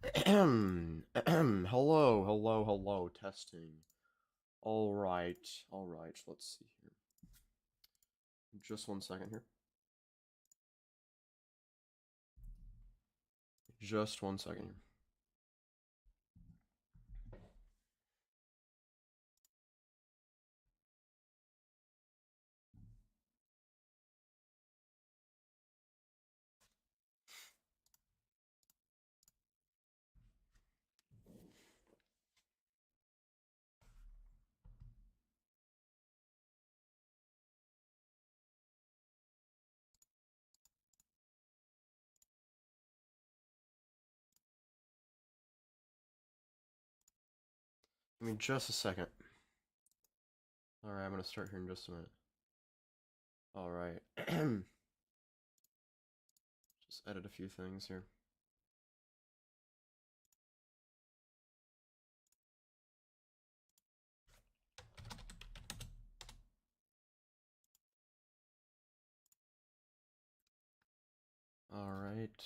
Hello, hello, hello, testing. All right, let's see here. Just one second here. Just one second here. Give me just a second. Alright, I'm gonna start here in just a minute. Alright. Just edit a few things here. Alright.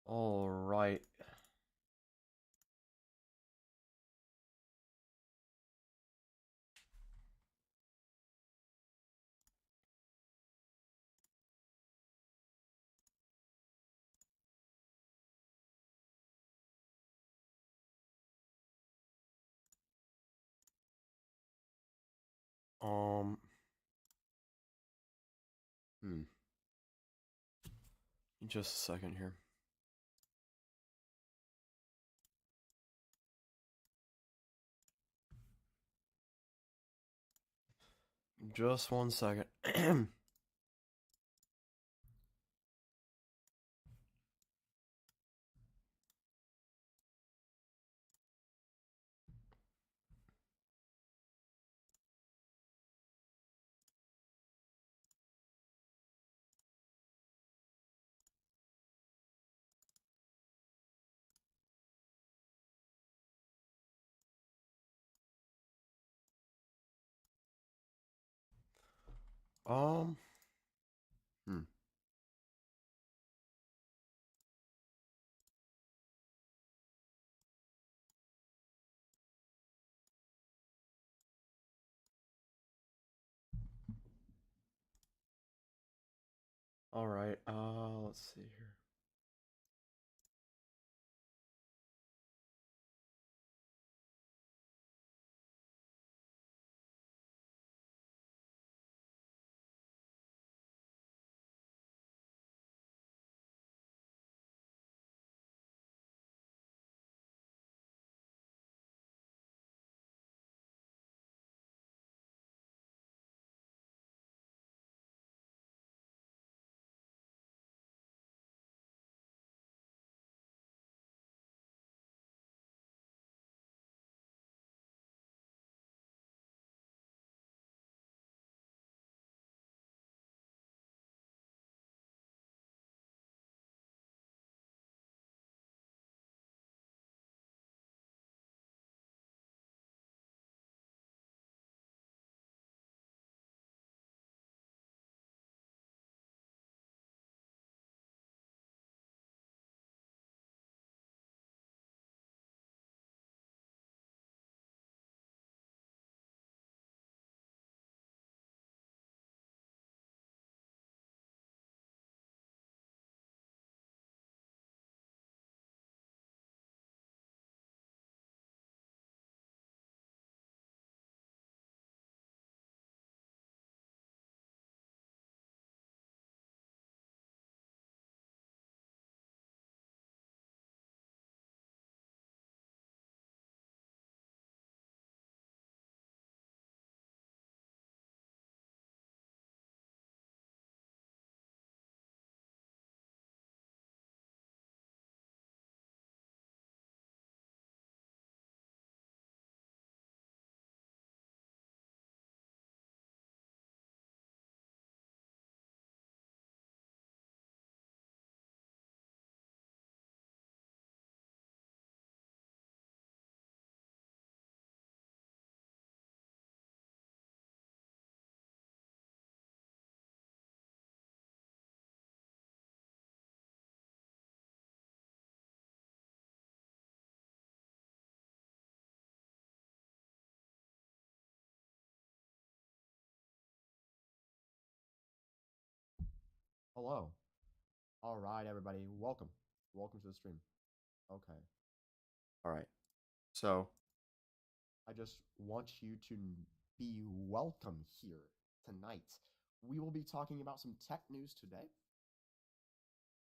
Alright. Um, hmm. Just a second here. Just one second. Um, hmm. Alright, let's see here. Hello. All right, everybody. Welcome. Welcome to the stream. Okay. All right. So, I just want you to be welcome here tonight. We will be talking about some tech news today.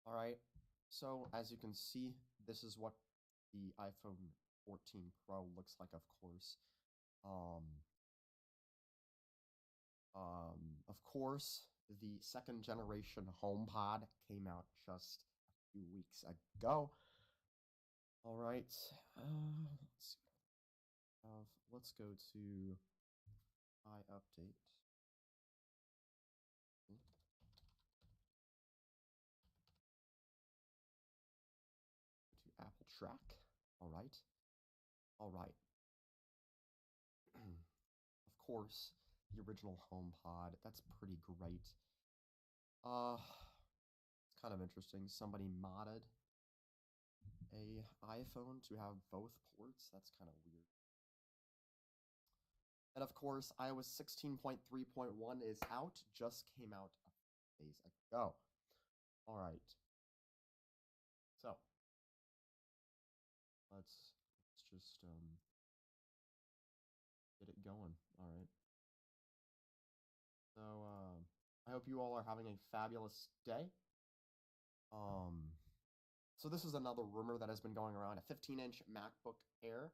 All right. So, as you can see, this is what the iPhone 14 Pro looks like, of course. Um, of course, the second generation HomePod came out just a few weeks ago. All right, let's see. Let's go to iUpdate. To Apple Track. All right. All right. Of course, the original HomePod. That's pretty great. It's kind of interesting. Somebody modded a iPhone to have both ports. That's kind of weird. And of course, iOS 16.3.1 is out. Just came out a few days ago. All right. So let's just get it going. All right. So I hope you all are having a fabulous day. So this is another rumor that has been going around. A 15-inch MacBook Air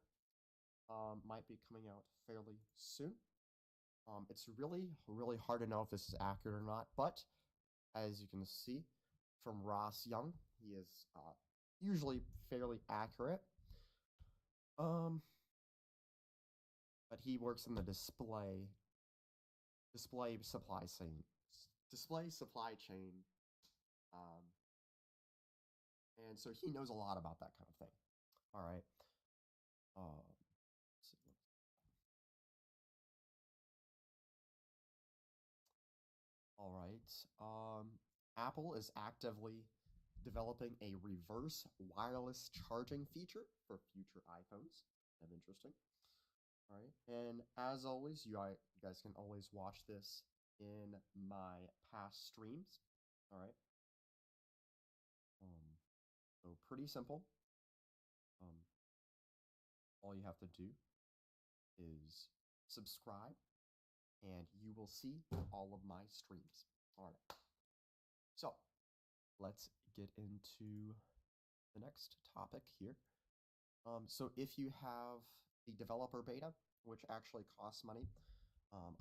might be coming out fairly soon. It's really, really hard to know if this is accurate or not, but as you can see from Ross Young, he is usually fairly accurate. But he works in the display supply chain, um, and so he knows a lot about that kind of thing. All right. Let's see. All right. Apple is actively developing a reverse wireless charging feature for future iPhones. Kind of interesting. All right. And as always, you guys can always watch this in my past streams. All right. So pretty simple. Um, all you have to do is subscribe and you will see all of my streams. All right. So let's get into the next topic here. So if you have the developer beta, which actually costs money,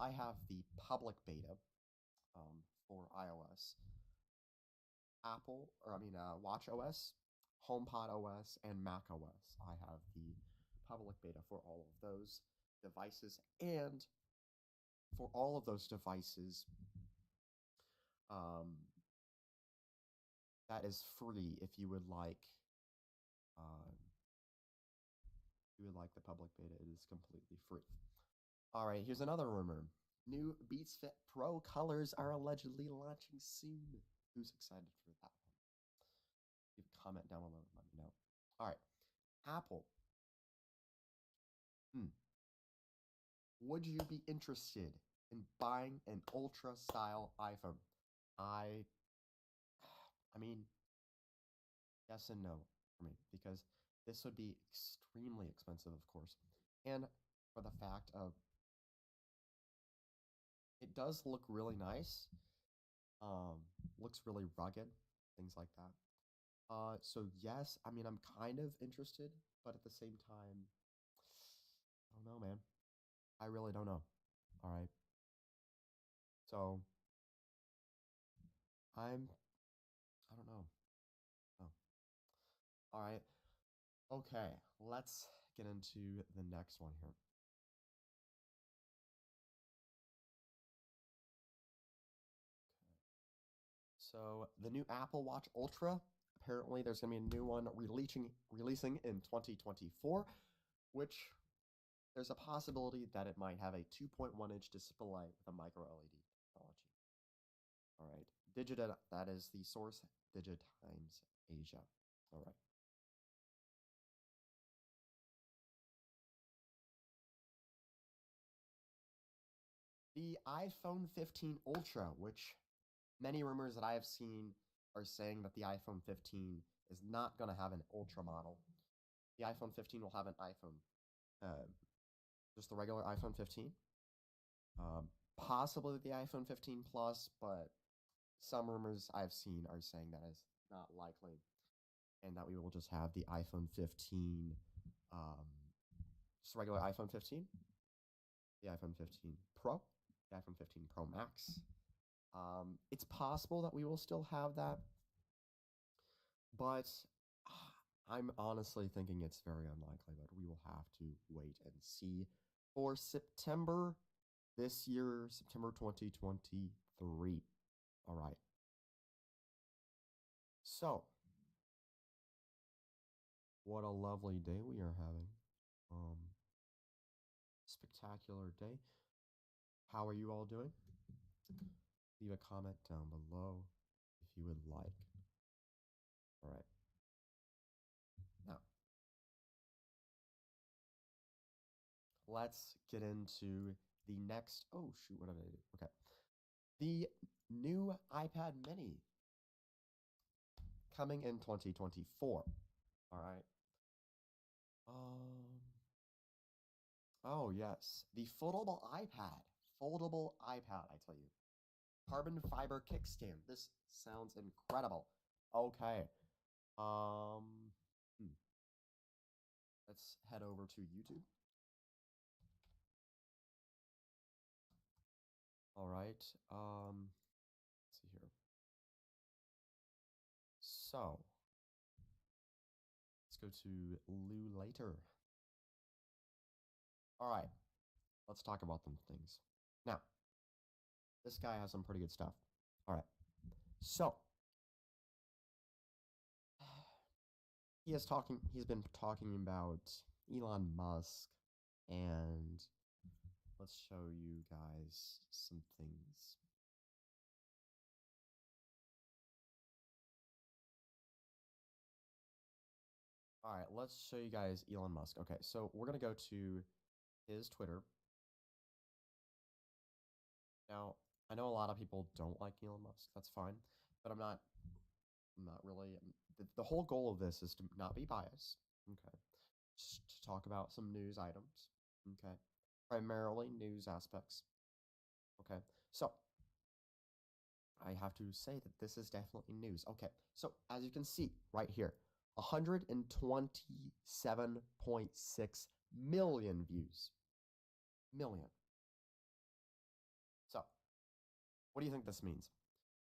I have the public beta for iOS, Watch OS, HomePod OS, and Mac OS. I have the public beta for all of those devices, and for all of those devices, that is free if you would like. The public beta. It is completely free. All right, here's another rumor. New Beats Fit Pro colors are allegedly launching soon. Who's excited for that one? Leave a comment down below and let me know. All right, Apple. Would you be interested in buying an Ultra style iPhone? I mean, yes and no for me, because this would be extremely expensive, of course. And for the fact of it does look really nice. Looks really rugged, things like that. So yes, I mean I'm kind of interested, but at the same time, I don't know, man. I really don't know. All right. So I don't know. Oh. All right. Okay, let's get into the next one here. So the new Apple Watch Ultra, apparently there's going to be a new one releasing in 2024, which there's a possibility that it might have a 2.1-inch display with a micro LED technology. All right, that is the source, Digitimes Asia. All right. The iPhone 15 Ultra, which Many rumors that I have seen are saying that the iPhone 15 is not going to have an Ultra model. The iPhone 15 will have an iPhone, just the regular iPhone 15. Possibly the iPhone 15 Plus, but some rumors I've seen are saying that is not likely, and that we will just have the iPhone 15, just regular iPhone 15, the iPhone 15 Pro, the iPhone 15 Pro Max. It's possible that we will still have that, but I'm honestly thinking it's very unlikely, but we will have to wait and see for September this year, September 2023. All right. So, what a lovely day we are having. Spectacular day. How are you all doing? Leave a comment down below if you would like. All right. Now, let's get into the next. Oh, shoot. What did I do? Okay. The new iPad mini coming in 2024. All right. Oh, yes. The foldable iPad. Foldable iPad, I tell you. Carbon fiber kickstand. This sounds incredible. Okay. Let's head over to YouTube. All right. Let's see here. So, let's go to Lou later. All right. Let's talk about them things. Now, this guy has some pretty good stuff. All right. So, he's been talking about Elon Musk, and let's show you guys some things. All right, let's show you guys Elon Musk. Okay, so we're going to go to his Twitter. Now, I know a lot of people don't like Elon Musk. That's fine, but I'm not really. The whole goal of this is to not be biased. Okay, just to talk about some news items. Okay, primarily news aspects. Okay, so I have to say that this is definitely news. Okay, so as you can see right here, 127.6 million views. Million. So, what do you think this means?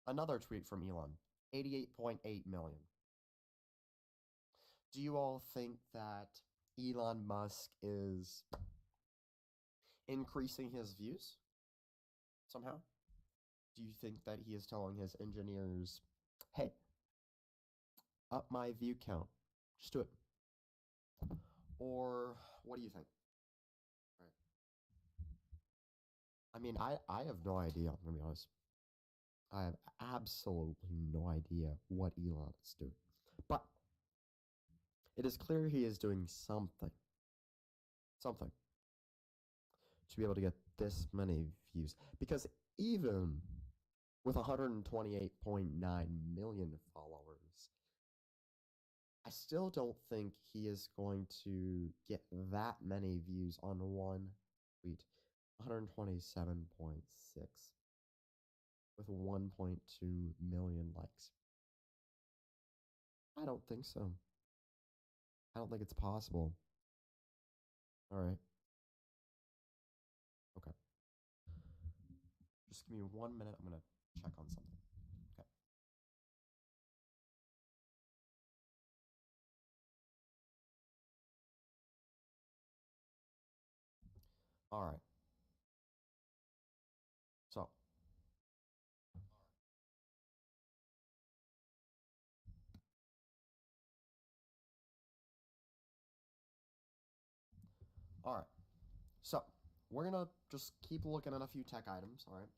Another tweet from Elon, 88.8 million. Do you all think that Elon Musk is increasing his views somehow? Do you think that he is telling his engineers, hey, up my view count, just do it? Or what do you think? Right. I mean, I have no idea, I'm gonna be honest. I have absolutely no idea what Elon is doing. But it is clear he is doing something. Something. To be able to get this many views. Because even with 128.9 million followers, I still don't think he is going to get that many views on one tweet. 127.6 with 1.2 million likes. I don't think so. I don't think it's possible. All right. Okay. Just give me 1 minute. I'm going to check on something. Okay. All right. So, all right. So, we're going to just keep looking at a few tech items. All right.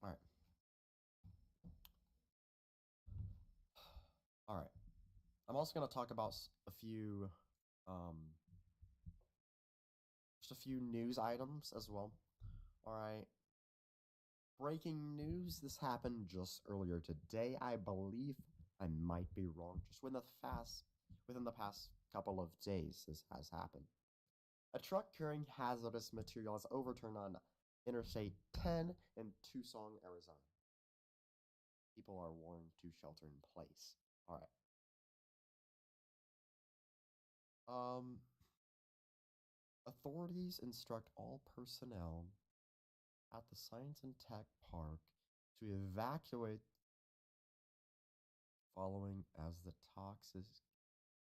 All right. All right. I'm also going to talk about a few, just a few news items as well. All right. breaking news. This happened just earlier today, I believe. I might be wrong. Just within the past couple of days, this has happened. A truck carrying hazardous materials overturned on Interstate 10 in Tucson, Arizona. People are warned to shelter in place. All right. Authorities instruct all personnel at the Science and Tech Park to evacuate following as the toxic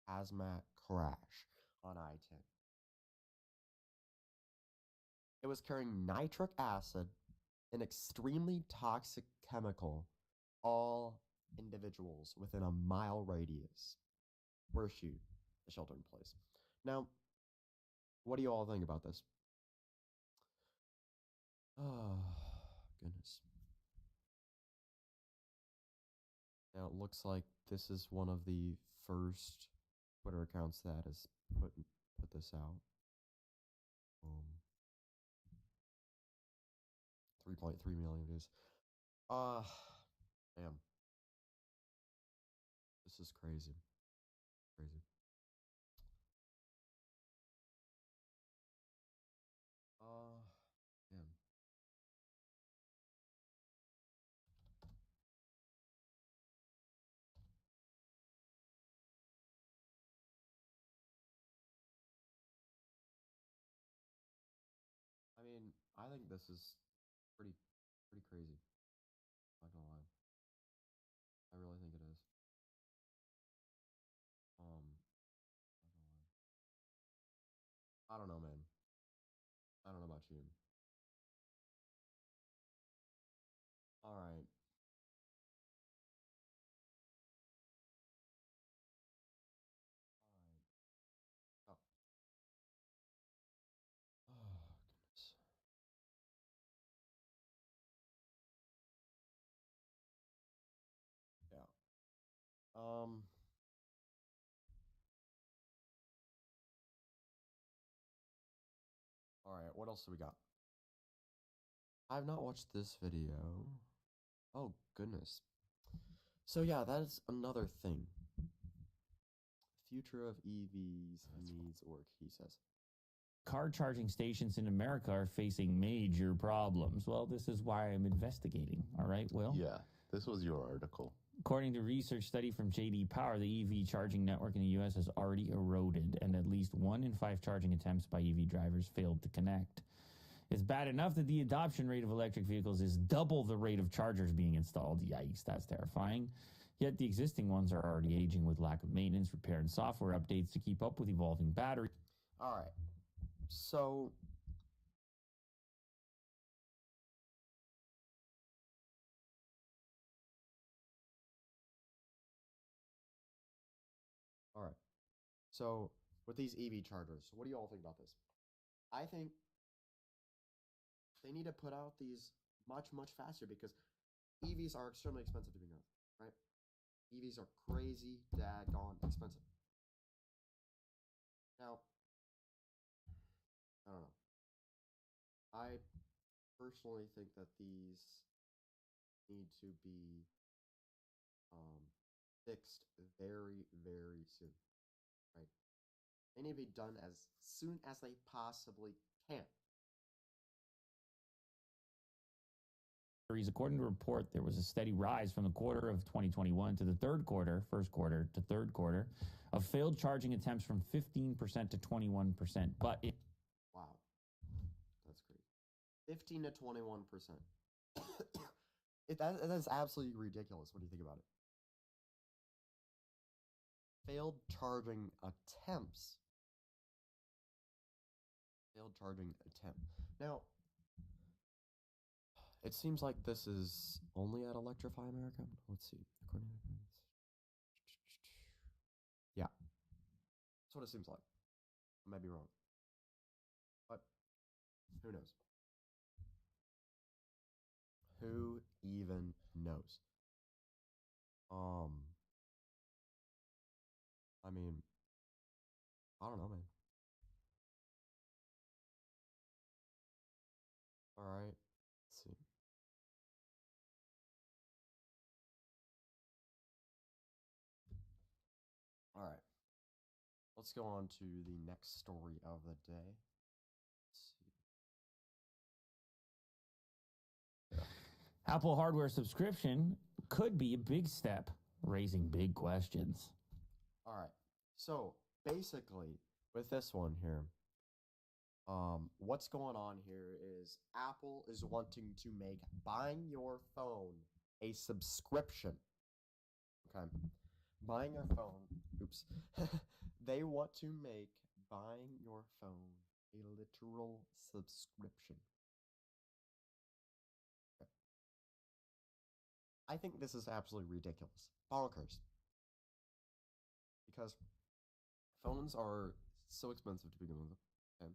hazmat crash on I-10. It was carrying nitric acid, an extremely toxic chemical. All individuals within a mile radius were issued a shelter in place. Now, what do you all think about this? Oh, goodness. Now, it looks like this is one of the first Twitter accounts that has put this out. 3.3 million views. Damn. This is crazy. Crazy. Man. I mean, I think this is pretty crazy. Not gonna lie. I really think it is. Not gonna lie. I don't know, man. I don't know about you. All right. All right. Oh. Oh, goodness. Yeah. All right. What else do we got? I've not watched this video. Oh, goodness. So yeah, that is another thing. Future of EVs needs work, he says. Car charging stations in America are facing major problems. Well, this is why I'm investigating. All right, Will? Yeah, this was your article. According to a research study from JD Power, the EV charging network in the U.S. has already eroded, and at least 1 in 5 charging attempts by EV drivers failed to connect. It's bad enough that the adoption rate of electric vehicles is double the rate of chargers being installed. Yikes, that's terrifying. Yet the existing ones are already aging with lack of maintenance, repair, and software updates to keep up with evolving batteries. All right. So all right. So with these EV chargers, what do you all think about this? I think they need to put out these much faster because EVs are extremely expensive to begin with, right? EVs are crazy, daggone expensive. Now, I don't know. I personally think that these need to be fixed very soon, right? They need to be done as soon as they possibly can. According to a report, there was a steady rise from the quarter of 2021 to the first quarter to third quarter, of failed charging attempts from 15% to 21%. But wow, that's great. 15 to 21%. That is absolutely ridiculous when you think about it. Failed charging attempts. Failed charging attempt. Now, it seems like this is only at Electrify America. Let's see. Yeah. That's what it seems like. I might be wrong. But who knows? Who even knows? I mean, I don't know, man. All right. Let's see. let's go on to the next story of the day. Let's see. Apple hardware subscription could be a big step, raising big questions. All right. So basically, with this one here, what's going on here is Apple is wanting to make buying your phone a subscription. Okay. Buying your phone, oops. They want to make buying your phone a literal subscription. Okay. I think this is absolutely ridiculous. Bonkers. Because phones are so expensive to begin with. Okay?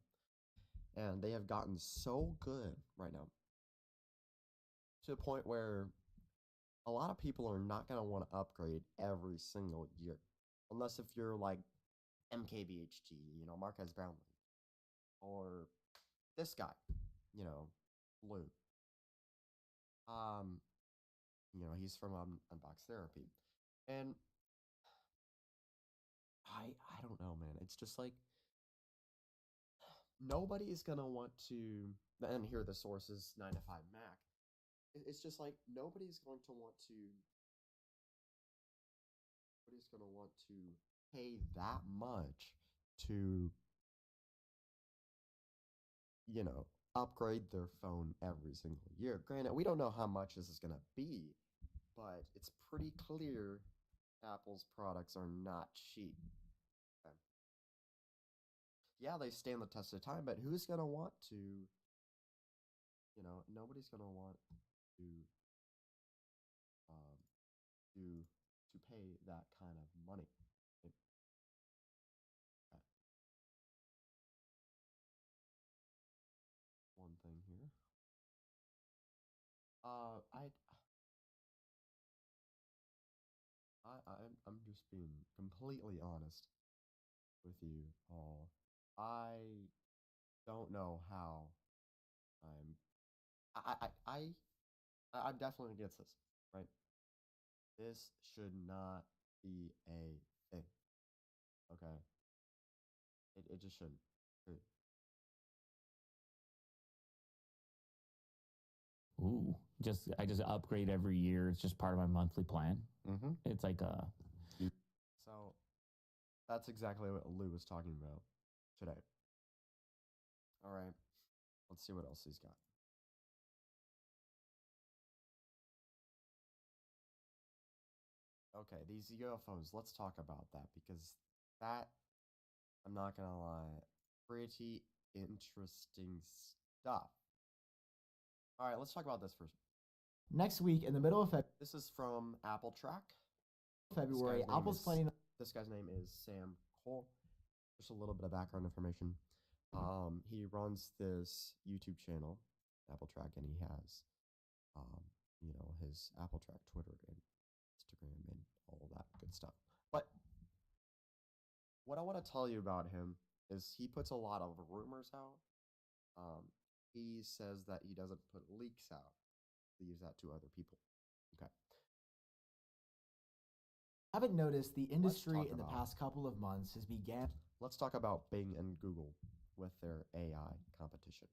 And they have gotten so good right now to the point where a lot of people are not going to want to upgrade every single year. Unless if you're like MKBHD, Marquez Brownlee. Or this guy, Lou. He's from Unbox Therapy. And I don't know, man. It's just like nobody is gonna want to. And here the source is 9 to 5 Mac. It's just like nobody's going to want to. Nobody's gonna want to pay that much to, upgrade their phone every single year. Granted, we don't know how much this is gonna be, but it's pretty clear Apple's products are not cheap. Okay. Yeah, they stand the test of time, but who's gonna want to? Nobody's gonna want to to pay that kind of money. Okay. One thing here. I'm just being completely honest with you all. I don't know how I'm definitely against this, right? This should not be a thing. Okay. It just shouldn't. Period. Ooh, I just upgrade every year. It's just part of my monthly plan. Mm-hmm. It's like So that's exactly what Lou was talking about today. All right. Let's see what else he's got. Okay, these UFOs, let's talk about that because that, I'm not gonna lie, pretty interesting stuff. All right, let's talk about this first. Next week, in the middle of This is from Apple Track. February, Apple's planning. This guy's name is Sam Cole. Just a little bit of background information. He runs this YouTube channel, Apple Track, and he has, his Apple Track Twitter and Instagram and all that good stuff. But what I want to tell you about him is he puts a lot of rumors out. He says that he doesn't put leaks out. Leaves that to other people. Okay. Haven't noticed the industry in the past couple of months has began. Let's talk about Bing and Google with their AI competition.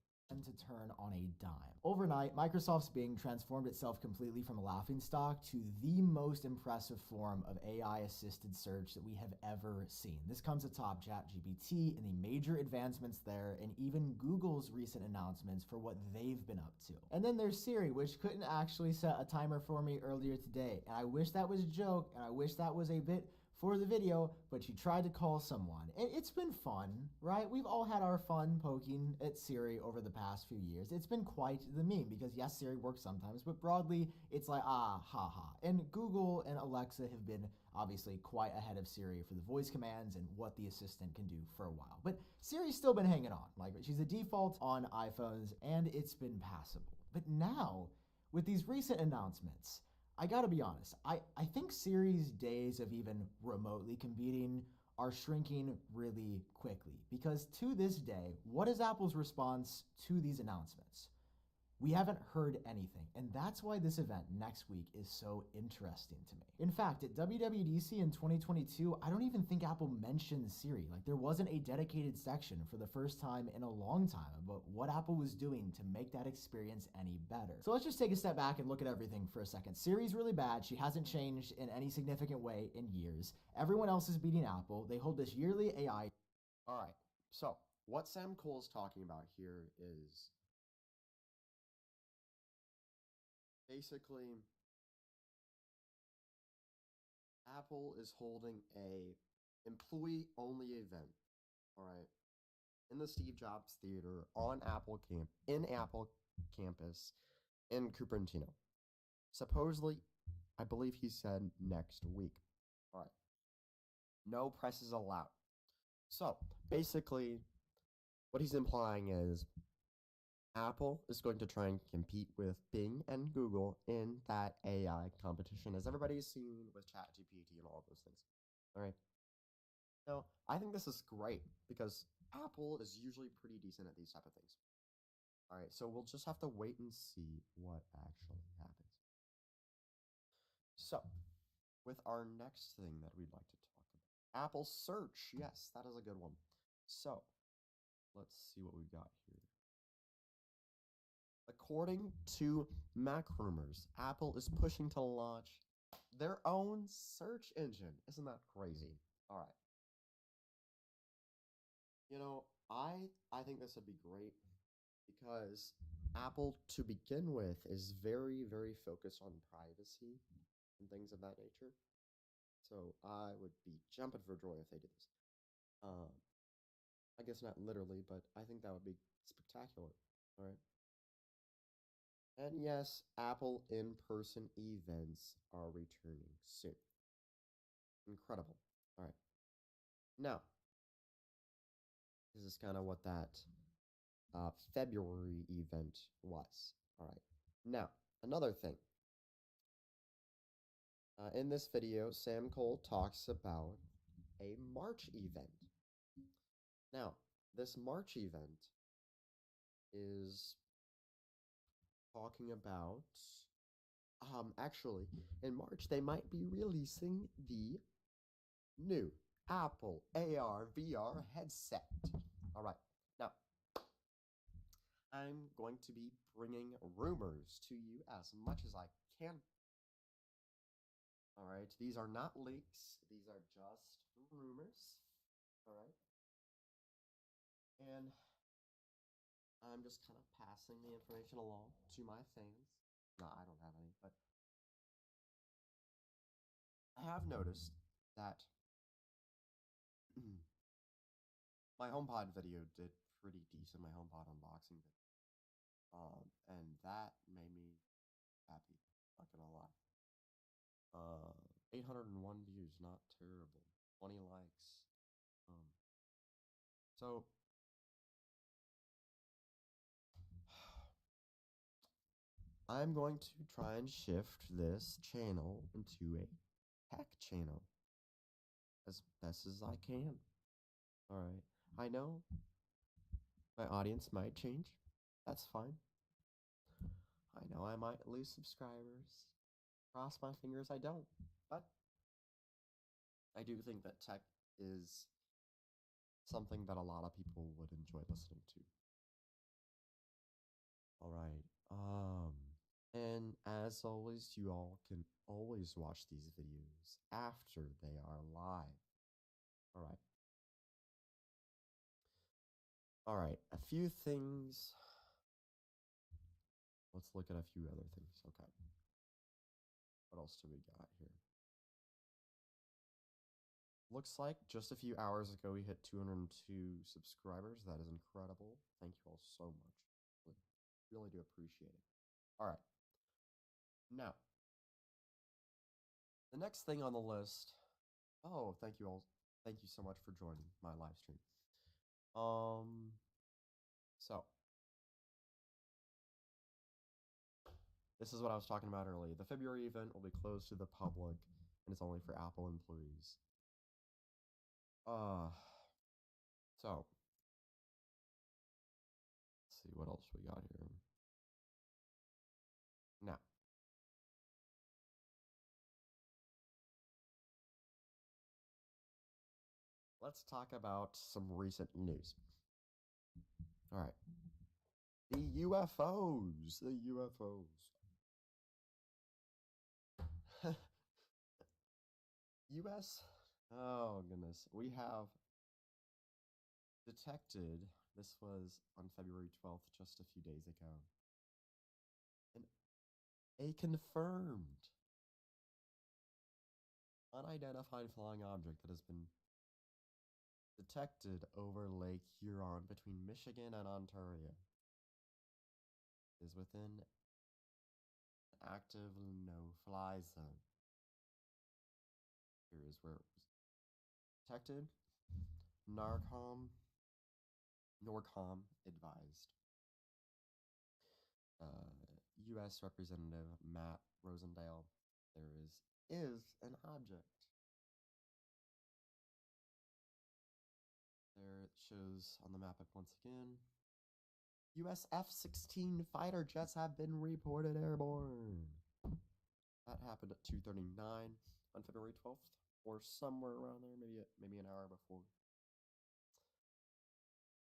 To turn on a dime. Overnight, Microsoft's Bing transformed itself completely from a laughingstock to the most impressive form of AI-assisted search that we have ever seen. This comes atop ChatGPT and the major advancements there, and even Google's recent announcements for what they've been up to. And then there's Siri, which couldn't actually set a timer for me earlier today, and I wish that was a joke, and I wish that was a bit for the video, but she tried to call someone. And it's been fun, right? We've all had our fun poking at Siri over the past few years. It's been quite the meme because yes, Siri works sometimes, but broadly, it's like, haha. And Google and Alexa have been obviously quite ahead of Siri for the voice commands and what the assistant can do for a while. But Siri's still been hanging on. Like, she's a default on iPhones and it's been passable. But now, with these recent announcements, I gotta be honest, I think Siri's days of even remotely competing are shrinking really quickly because to this day, what is Apple's response to these announcements? We haven't heard anything, and that's why this event next week is so interesting to me. In fact, at WWDC in 2022, I don't even think Apple mentioned Siri. Like, there wasn't a dedicated section for the first time in a long time about what Apple was doing to make that experience any better. So let's just take a step back and look at everything for a second. Siri's really bad. She hasn't changed in any significant way in years. Everyone else is beating Apple. They hold this yearly AI. All right. So what Sam Cole is talking about here is basically Apple is holding a employee-only event, all right, in the Steve Jobs Theater on Apple campus in Cupertino. Supposedly, I believe he said next week. All right. No press is allowed. So basically, what he's implying is Apple is going to try and compete with Bing and Google in that AI competition, as everybody's seen with ChatGPT and all of those things. All right. Now, I think this is great because Apple is usually pretty decent at these type of things. All right, so we'll just have to wait and see what actually happens. So, with our next thing that we'd like to talk about, Apple Search. Yes, that is a good one. So, let's see what we've got here. According to MacRumors, Apple is pushing to launch their own search engine. Isn't that crazy? All right. You know, I think this would be great because Apple, to begin with, is very, very focused on privacy and things of that nature. So I would be jumping for joy if they did this. I guess not literally, but I think that would be spectacular. All right. And yes, Apple in-person events are returning soon. Incredible. All right. Now, this is kind of what that February event was. All right. Now, another thing. In this video, Sam Cole talks about a March event. Now, this March event is talking about, actually, in March, they might be releasing the new Apple AR VR headset. All right. Now, I'm going to be bringing rumors to you as much as I can. All right. These are not leaks. These are just rumors. All right. And I'm just kind of passing the information along to my fans. No, I don't have any, but I have noticed that my HomePod video did pretty decent, my HomePod unboxing video. And that made me happy, not gonna lie. 801 views, not terrible. 20 likes. So I'm going to try and shift this channel into a tech channel as best as I can. All right. I know my audience might change. That's fine. I know I might lose subscribers. Cross my fingers I don't. But I do think that tech is something that a lot of people would enjoy listening to. All right. And as always, you all can always watch these videos after they are live. All right. All right, a few things. Let's look at a few other things. Okay. What else do we got here? Looks like just a few hours ago we hit 202 subscribers. That is incredible. Thank you all so much. Really do appreciate it. All right. Now, the next thing on the list. Oh, thank you all. Thank you so much for joining my live stream. So this is what I was talking about earlier. The February event will be closed to the public, and it's only for Apple employees. So let's see what else we got here. let's talk about some recent news. All right. The UFOs. The UFOs. US. Oh, goodness. We have detected, this was on February 12th, just a few days ago, a confirmed unidentified flying object that has been detected over Lake Huron between Michigan and Ontario. It is within an active no-fly zone. Here is where it was detected. NORCOM advised. U.S. Representative Matt Rosendale, there is an object. There it shows on the map once again. U.S. F-16 fighter jets have been reported airborne. That happened at 2:39 on February 12th, or somewhere around there, maybe an hour before.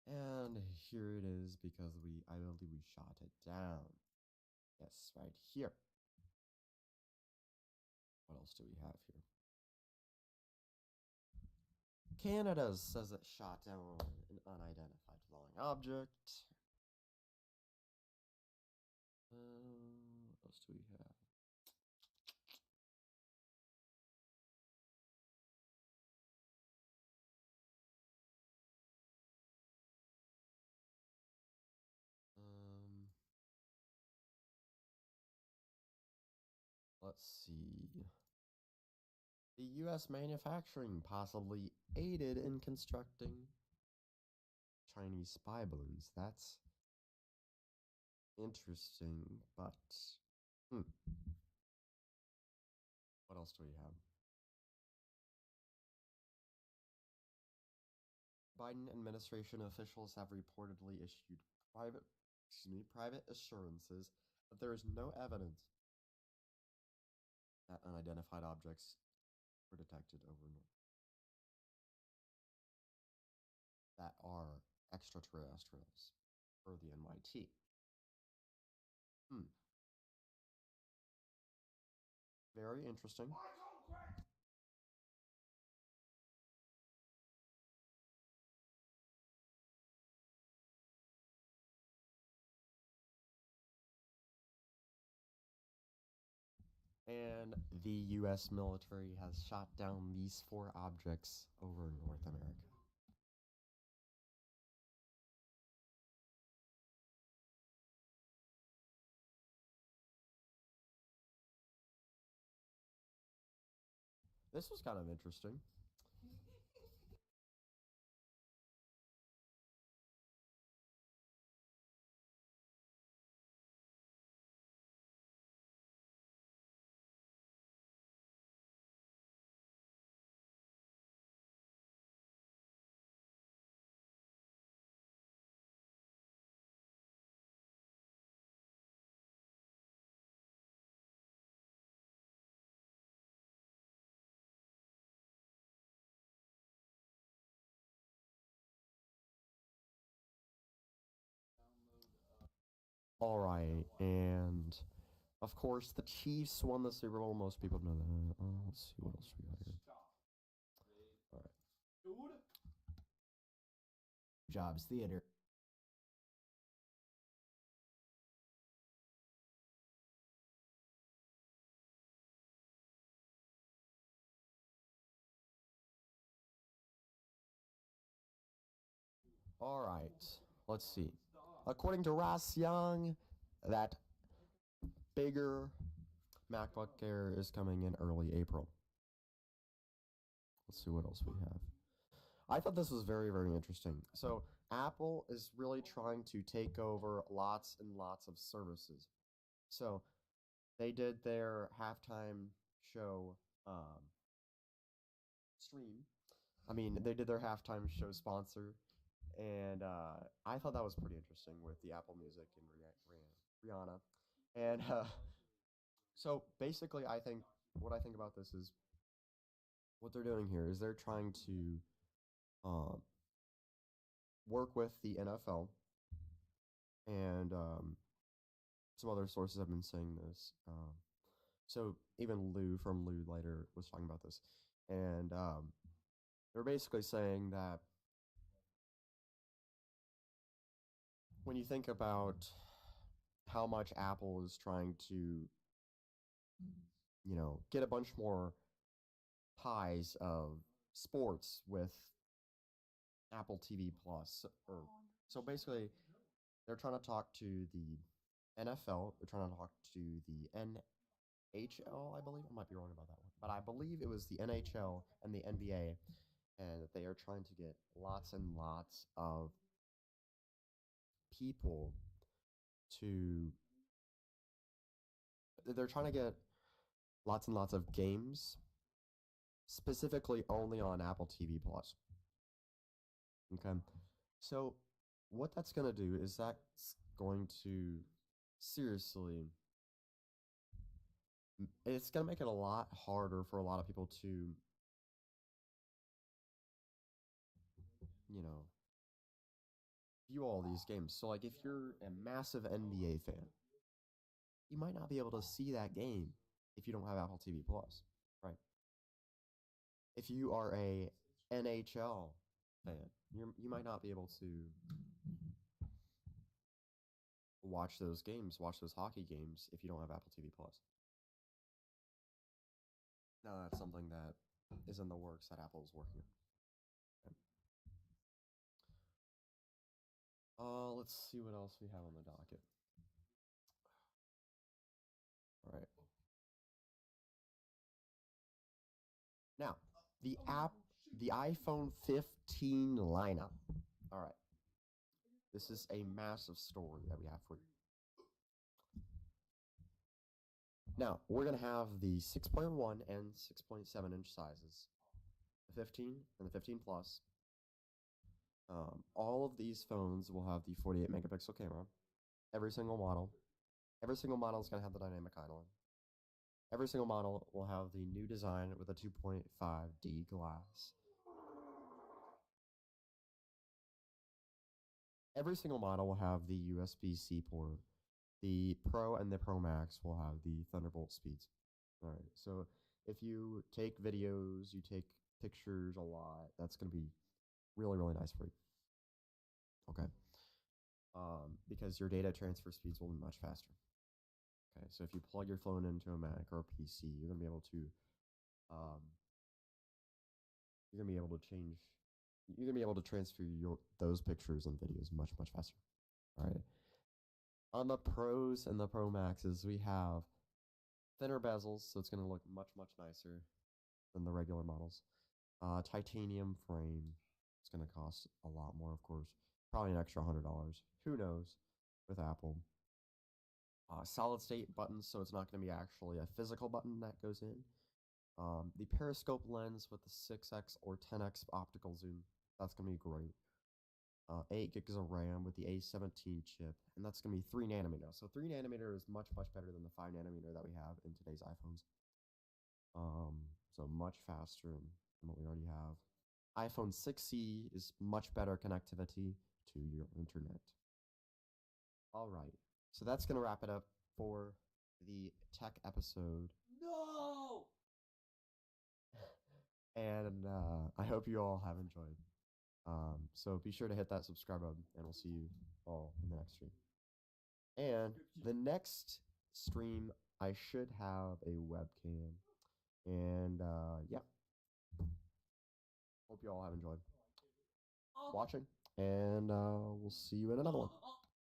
And here it is because I believe we shot it down. Yes, right here. What else do we have here? Canada says it shot down an unidentified flying object. What else do we have? Let's see. The U.S. manufacturing possibly aided in constructing Chinese spy balloons. That's interesting, but what else do we have? Biden administration officials have reportedly issued private assurances that there is no evidence that unidentified objects were detected over North that are extraterrestrials per the NYT. Very interesting. And the U.S. military has shot down these 4 objects over North America. This was kind of interesting. All right, and of course the Chiefs won the Super Bowl. Most people know that. Let's see what else we got here. All right. Jobs Theater. All right, let's see. According to Ross Young, that bigger MacBook Air is coming in early April. Let's see what else we have. I thought this was very, very interesting. So Apple is really trying to take over lots and lots of services. So they did their halftime show stream. I mean, they did their halftime show sponsor, and I thought that was pretty interesting with the Apple Music and Rihanna. And so basically, what I think about this is what they're doing here is they're trying to work with the NFL, and some other sources have been saying this. So even Lou from Lou later was talking about this, and they're basically saying that when you think about how much Apple is trying to, get a bunch more pies of sports with Apple TV Plus, or so basically they're trying to talk to the NFL, they're trying to talk to the NHL, I believe. I might be wrong about that one, but I believe it was the NHL and the NBA, and that they are trying to get lots and lots of people to. They're trying to get lots and lots of games, specifically only on Apple TV Plus. Okay, so what that's going to do is that's going to seriously it's going to make it a lot harder for a lot of people to, view all these games. So, like, if you're a massive NBA fan, you might not be able to see that game if you don't have Apple TV Plus, right? If you are a NHL fan, you might not be able to watch those games, watch those hockey games if you don't have Apple TV Plus. Now, that's something that is in the works that Apple is working on. Let's see what else we have on the docket. All right. Now, the iPhone 15 lineup. All right. This is a massive story that we have for you. Now, we're going to have the 6.1 and 6.7 inch sizes, the 15 and the 15 Plus. All of these phones will have the 48 megapixel camera. Every single model. Every single model is going to have the dynamic island. Every single model will have the new design with a 2.5D glass. Every single model will have the USB-C port. The Pro and the Pro Max will have the Thunderbolt speeds. All right, so if you take videos, you take pictures a lot, that's going to be really, really nice for you. Okay. Because your data transfer speeds will be much faster. Okay, so if you plug your phone into a Mac or a PC, you're going to be able to transfer those pictures and videos much, much faster. All right. On the Pros and the Pro Maxes, we have thinner bezels, so it's going to look much, much nicer than the regular models. Titanium frame. It's going to cost a lot more, of course. Probably an extra $100. Who knows with Apple. Solid state buttons, so it's not going to be actually a physical button that goes in. The periscope lens with the 6x or 10x optical zoom. That's going to be great. 8 gigs of RAM with the A17 chip, and that's going to be 3 nanometer. So 3 nanometer is much, much better than the 5 nanometer that we have in today's iPhones. So much faster than what we already have. iPhone 6C is much better connectivity to your internet. All right, so that's going to wrap it up for the tech episode. No! And I hope you all have enjoyed. So be sure to hit that subscribe button, and we'll see you all in the next stream. And the next stream, I should have a webcam. And yeah. Hope you all have enjoyed watching, and we'll see you in another one.